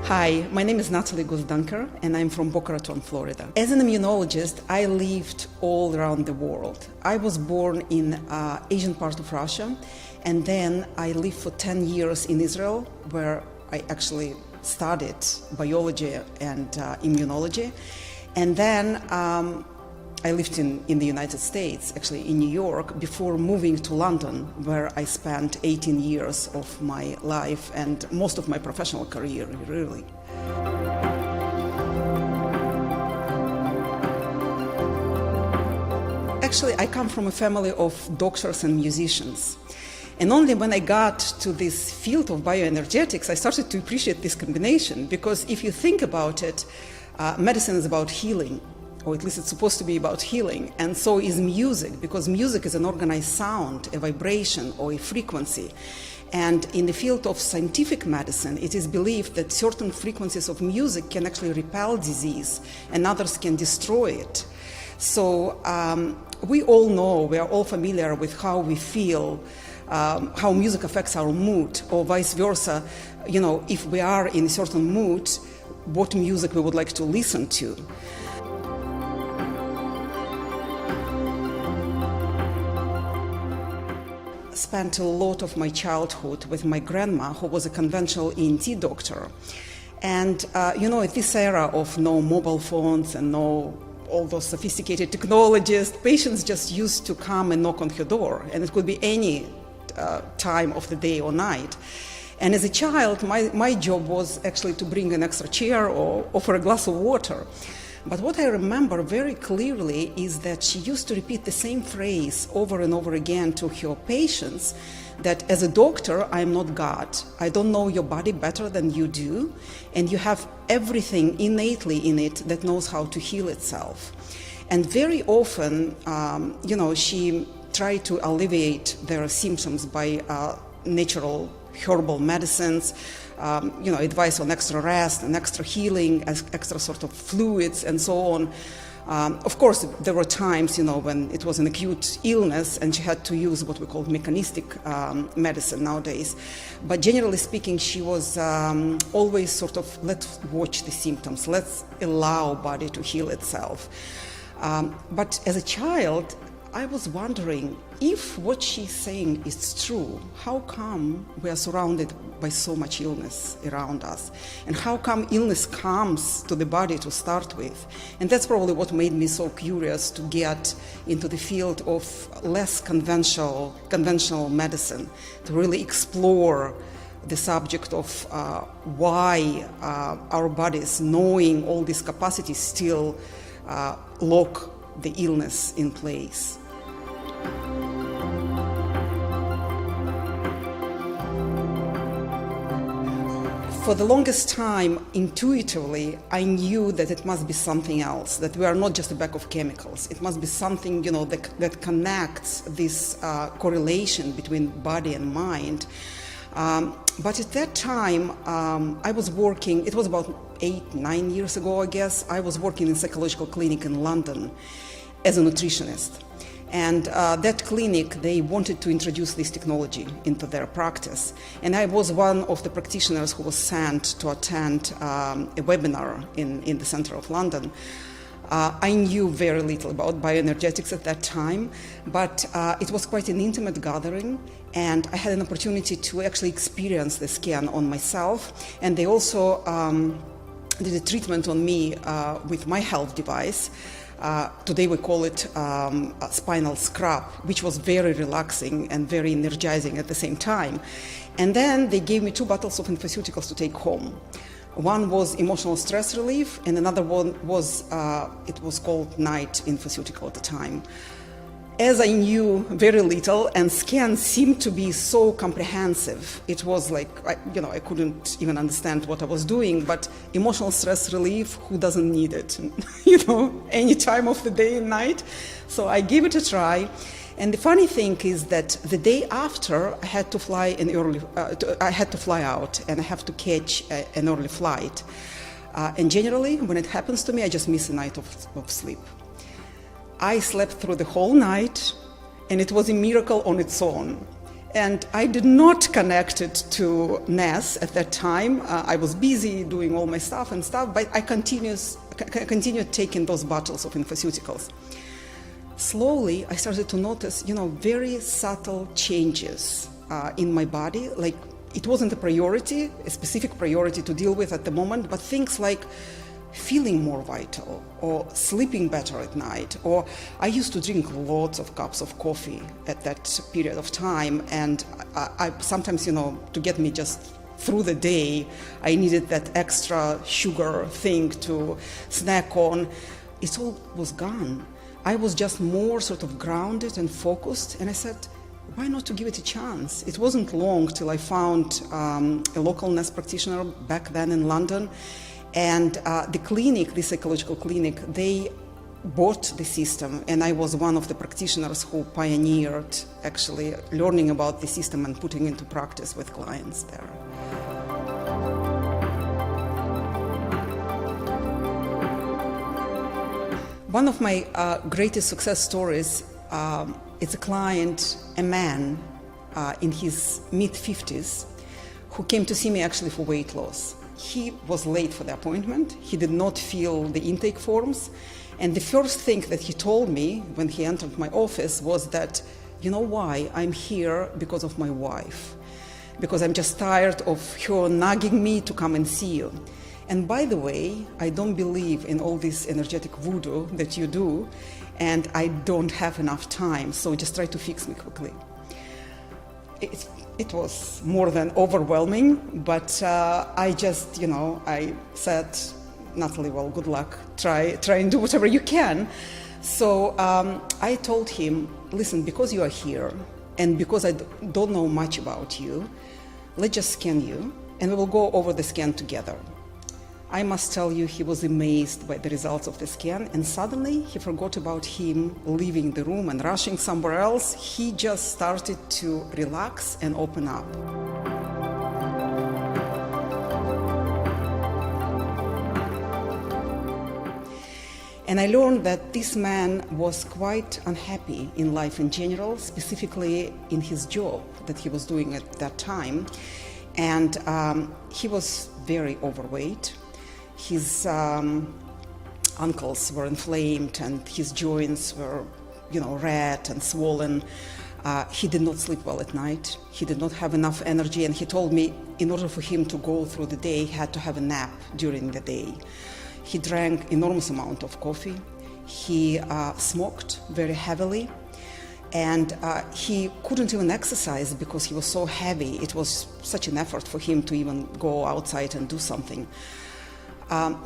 Hi, my name is Natalie Gozdanker, and I'm from Boca Raton, Florida. As an immunologist, I lived all around the world. I was born in Asian part of Russia, and then I lived for 10 years in Israel, where I actually studied biology and immunology. And then I lived in the United States, actually in New York, before moving to London, where I spent 18 years of my life and most of my professional career, really. Actually, I come from a family of doctors and musicians. And only when I got to this field of bioenergetics, I started to appreciate this combination, because if you think about it, medicine is about healing. Or at least it's supposed to be about healing, and so is music, because music is an organized sound, a vibration, or a frequency. And in the field of scientific medicine, it is believed that certain frequencies of music can actually repel disease, and others can destroy it. So we all know, we are all familiar with how we feel, how music affects our mood, or vice versa. You know, if we are in a certain mood, what music we would like to listen to. Spent a lot of my childhood with my grandma, who was a conventional ENT doctor. And, you know, at this era of no mobile phones and no all those sophisticated technologies, patients just used to come and knock on her door. And it could be any time of the day or night. And as a child, my job was actually to bring an extra chair or offer a glass of water. But what I remember very clearly is that she used to repeat the same phrase over and over again to her patients, that as a doctor, I'm not God. I don't know your body better than you do, and you have everything innately in it that knows how to heal itself. And very often, you know, she tried to alleviate their symptoms by natural herbal medicines, you know, advice on extra rest and extra healing, extra sort of fluids and so on. Of course, there were times, you know, when it was an acute illness and she had to use what we call mechanistic medicine nowadays. But generally speaking, she was always sort of, let's watch the symptoms, let's allow body to heal itself. But as a child, I was wondering, if what she's saying is true, how come we are surrounded by so much illness around us? And how come illness comes to the body to start with? And that's probably what made me so curious to get into the field of less conventional medicine, to really explore the subject of why our bodies, knowing all these capacities, still lock the illness in place. For the longest time, intuitively, I knew that it must be something else, that we are not just a bag of chemicals. It must be something, you know, that connects this correlation between body and mind. But at that time, I was working, it was about 8-9 years ago, I guess, I was working in a psychological clinic in London as a nutritionist. And that clinic, they wanted to introduce this technology into their practice. And I was one of the practitioners who was sent to attend a webinar in the center of London. I knew very little about bioenergetics at that time, but it was quite an intimate gathering, and I had an opportunity to actually experience the scan on myself. And they also did a treatment on me with my health device. Today we call it a spinal scrub, which was very relaxing and very energizing at the same time. And then they gave me 2 bottles of pharmaceuticals to take home. One was emotional stress relief, and another one was, it was called night pharmaceutical at the time. As I knew very little, and scans seemed to be so comprehensive, it was like, I couldn't even understand what I was doing, but emotional stress relief, who doesn't need it, any time of the day and night? So I gave it a try. And the funny thing is that the day after, I had to fly out, and I have to catch an early flight. And generally, when it happens to me, I just miss a night of sleep. I slept through the whole night, and it was a miracle on its own. And I did not connect it to NES at that time. I was busy doing all my stuff, but I continued taking those bottles of infoceuticals. Slowly, I started to notice, very subtle changes in my body. Like, it wasn't a specific priority to deal with at the moment, but things like feeling more vital or sleeping better at night. Or I used to drink lots of cups of coffee at that period of time, and I sometimes, to get me just through the day, I needed that extra sugar thing to snack on. It all was gone. I was just more sort of grounded and focused, and I said, why not to give it a chance? It wasn't long till I found a local nurse practitioner back then in London, and the clinic, the psychological clinic, they bought the system, and I was one of the practitioners who pioneered actually learning about the system and putting into practice with clients there. One of my greatest success stories, it's a client, a man in his mid-50s, who came to see me actually for weight loss. He was late for the appointment. He did not fill the intake forms. And the first thing that he told me when he entered my office was that, you know why? I'm here because of my wife. Because I'm just tired of her nagging me to come and see you. And by the way, I don't believe in all this energetic voodoo that you do, and I don't have enough time, so just try to fix me quickly. It was more than overwhelming, but I just, I said, Natalie, well, good luck. Try and do whatever you can. So I told him, listen, because you are here, and because I don't know much about you, let's just scan you, and we will go over the scan together. I must tell you, he was amazed by the results of the scan, and suddenly he forgot about him leaving the room and rushing somewhere else. He just started to relax and open up. And I learned that this man was quite unhappy in life in general, specifically in his job that he was doing at that time. And he was very overweight. His ankles were inflamed and his joints were, red and swollen. He did not sleep well at night. He did not have enough energy, and he told me in order for him to go through the day, he had to have a nap during the day. He drank enormous amount of coffee. He smoked very heavily, and he couldn't even exercise because he was so heavy. It was such an effort for him to even go outside and do something.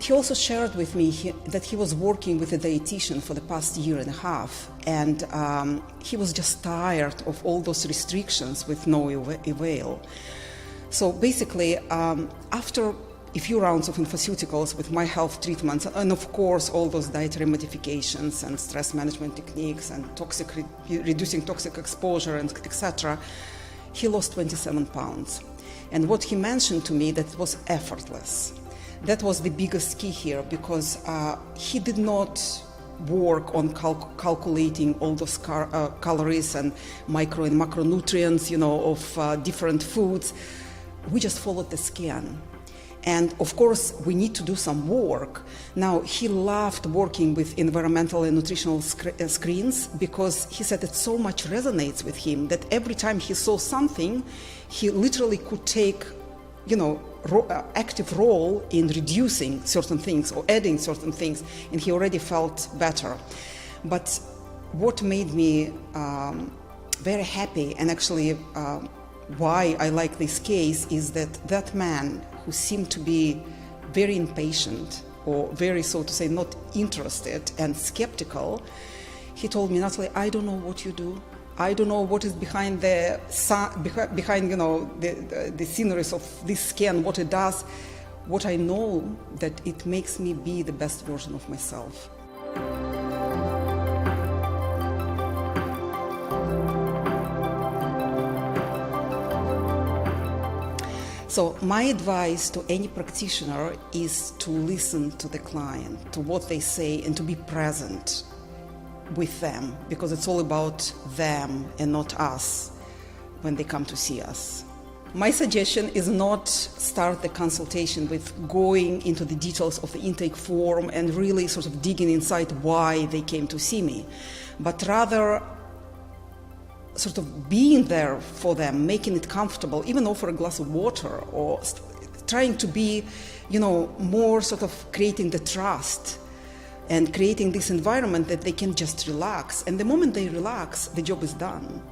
He also shared with me that he was working with a dietitian for the past year and a half, and he was just tired of all those restrictions with no avail. So basically, after a few rounds of infoceuticals with my health treatments, and of course all those dietary modifications and stress management techniques and reducing toxic exposure, and etc., he lost 27 pounds. And what he mentioned to me, that it was effortless. That was the biggest key here, because he did not work on calculating all those calories and micro and macronutrients, of different foods. We just followed the scan. And of course, we need to do some work. Now, he loved working with environmental and nutritional screens, because he said it so much resonates with him that every time he saw something, he literally could take, active role in reducing certain things or adding certain things, and he already felt better. But what made me very happy, and actually why I like this case, is that man who seemed to be very impatient or very, so to say, not interested and skeptical, he told me, Natalie, I don't know what you do. I don't know what is behind the sceneries of this scan, what it does. What I know, that it makes me be the best version of myself. So my advice to any practitioner is to listen to the client, to what they say, and to be present with them, because it's all about them and not us. when they come to see us. My suggestion is not start the consultation with going into the details of the intake form and really sort of digging inside why they came to see me, but rather sort of being there for them, making it comfortable, even offer a glass of water, or trying to be, more sort of creating the trust and creating this environment that they can just relax. And the moment they relax, the job is done.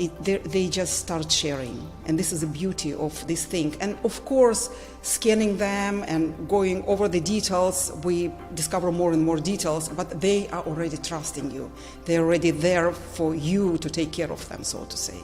They just start sharing. And this is the beauty of this thing. And of course, scanning them and going over the details, we discover more and more details, but they are already trusting you. They're already there for you to take care of them, so to say.